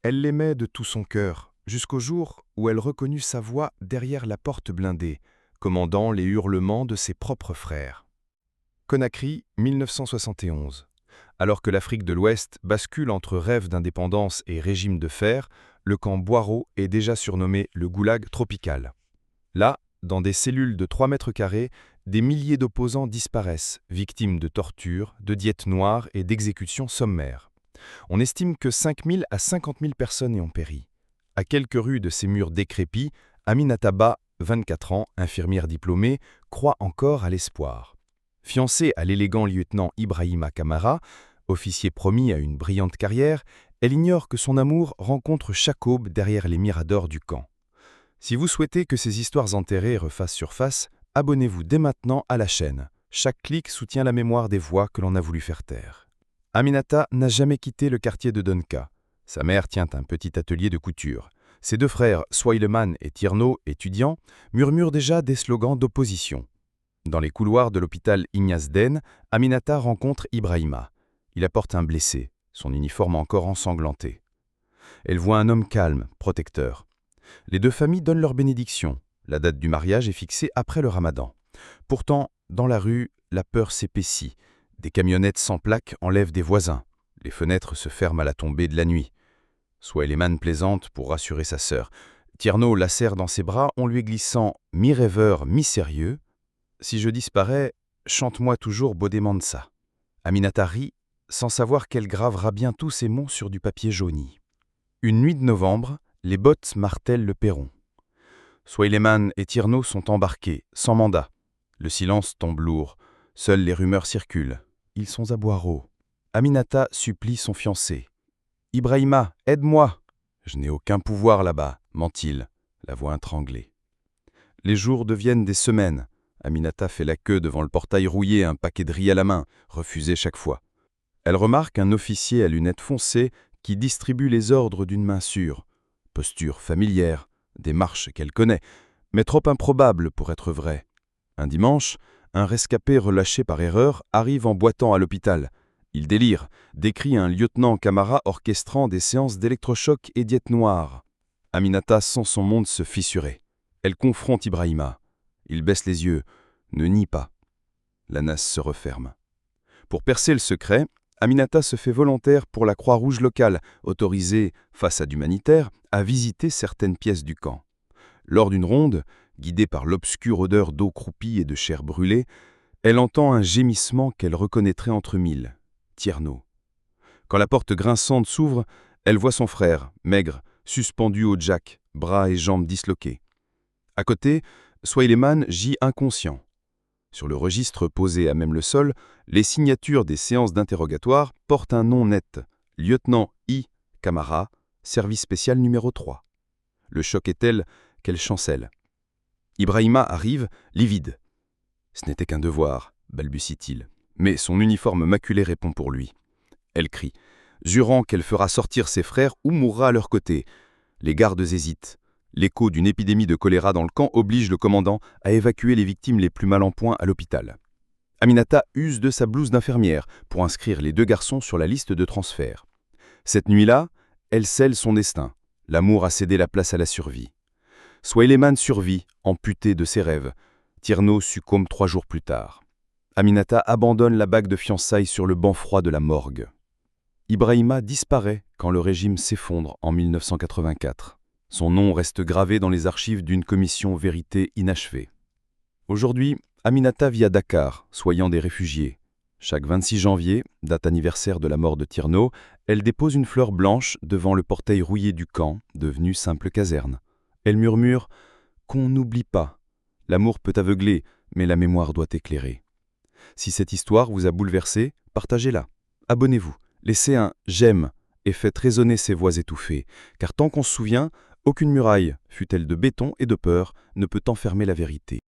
Elle l'aimait de tout son cœur, jusqu'au jour où elle reconnut sa voix derrière la porte blindée, commandant les hurlements de ses propres frères. Conakry, 1971. Alors que l'Afrique de l'Ouest bascule entre rêve d'indépendance et régime de fer, le camp Boiro est déjà surnommé le goulag tropical. Là, dans des cellules de 3 mètres carrés, des milliers d'opposants disparaissent, victimes de tortures, de diètes noires et d'exécutions sommaires. On estime que 5 000 à 50 000 personnes y ont péri. À quelques rues de ces murs décrépits, Aminata Ba, 24 ans, infirmière diplômée, croit encore à l'espoir. Fiancée à l'élégant lieutenant Ibrahima Kamara, officier promis à une brillante carrière, elle ignore que son amour rencontre chaque aube derrière les miradors du camp. Si vous souhaitez que ces histoires enterrées refassent surface, abonnez-vous dès maintenant à la chaîne. Chaque clic soutient la mémoire des voix que l'on a voulu faire taire. Aminata n'a jamais quitté le quartier de Donka. Sa mère tient un petit atelier de couture. Ses 2 frères, Swaileman et Tierno, étudiants, murmurent déjà des slogans d'opposition. Dans les couloirs de l'hôpital Ignace Den, Aminata rencontre Ibrahima. Il apporte un blessé, son uniforme encore ensanglanté. Elle voit un homme calme, protecteur. Les 2 familles donnent leur bénédiction. La date du mariage est fixée après le ramadan. Pourtant, dans la rue, la peur s'épaissit. Des camionnettes sans plaques enlèvent des voisins. Les fenêtres se ferment à la tombée de la nuit. Swaileman plaisante pour rassurer sa sœur. Tierno la serre dans ses bras en lui glissant « mi-rêveur, mi-sérieux ». « Si je disparais, chante-moi toujours Bodemansa ». Aminata rit, sans savoir qu'elle gravera bientôt ces mots sur du papier jauni. Une nuit de novembre, les bottes martèlent le perron. Swaileman et Tierno sont embarqués, sans mandat. Le silence tombe lourd. Seules les rumeurs circulent. Ils sont à Boiro. Aminata supplie son fiancé. « Ibrahima, aide-moi !»« Je n'ai aucun pouvoir là-bas, ment-il, la voix étranglée. » Les jours deviennent des semaines. Aminata fait la queue devant le portail rouillé, un paquet de riz à la main, refusé chaque fois. Elle remarque un officier à lunettes foncées qui distribue les ordres d'une main sûre. Posture familière, démarche qu'elle connaît, mais trop improbable pour être vraie. Un dimanche, un rescapé relâché par erreur arrive en boitant à l'hôpital. Il délire, décrit un lieutenant Kamara orchestrant des séances d'électrochoc et diète noire. Aminata sent son monde se fissurer. Elle confronte Ibrahima. Il baisse les yeux, ne nie pas. La nasse se referme. Pour percer le secret, Aminata se fait volontaire pour la Croix-Rouge locale, autorisée, face à d'humanitaire, à visiter certaines pièces du camp. Lors d'une ronde, guidée par l'obscure odeur d'eau croupie et de chair brûlée, elle entend un gémissement qu'elle reconnaîtrait entre mille. Tierno. Quand la porte grinçante s'ouvre, elle voit son frère, maigre, suspendu au jack, bras et jambes disloqués. À côté, Swaileman gît inconscient. Sur le registre posé à même le sol, les signatures des séances d'interrogatoire portent un nom net, lieutenant I. Kamara, service spécial numéro 3. Le choc est tel qu'elle chancelle. Ibrahima arrive, livide. « Ce n'était qu'un devoir », balbutie-t-il. Mais son uniforme maculé répond pour lui. Elle crie, jurant qu'elle fera sortir ses frères ou mourra à leur côté. Les gardes hésitent. L'écho d'une épidémie de choléra dans le camp oblige le commandant à évacuer les victimes les plus mal en point à l'hôpital. Aminata use de sa blouse d'infirmière pour inscrire les 2 garçons sur la liste de transfert. Cette nuit-là, elle scelle son destin. L'amour a cédé la place à la survie. Swaileman survit, amputé de ses rêves. Tierno succombe 3 jours plus tard. Aminata abandonne la bague de fiançailles sur le banc froid de la morgue. Ibrahima disparaît quand le régime s'effondre en 1984. Son nom reste gravé dans les archives d'une commission vérité inachevée. Aujourd'hui, Aminata vit à Dakar, soignant des réfugiés. Chaque 26 janvier, date anniversaire de la mort de Tierno, elle dépose une fleur blanche devant le portail rouillé du camp, devenu simple caserne. Elle murmure « Qu'on n'oublie pas. L'amour peut aveugler, mais la mémoire doit éclairer. » Si cette histoire vous a bouleversé, partagez-la. Abonnez-vous, laissez un « j'aime » et faites résonner ces voix étouffées, car tant qu'on se souvient, aucune muraille, fût-elle de béton et de peur, ne peut enfermer la vérité.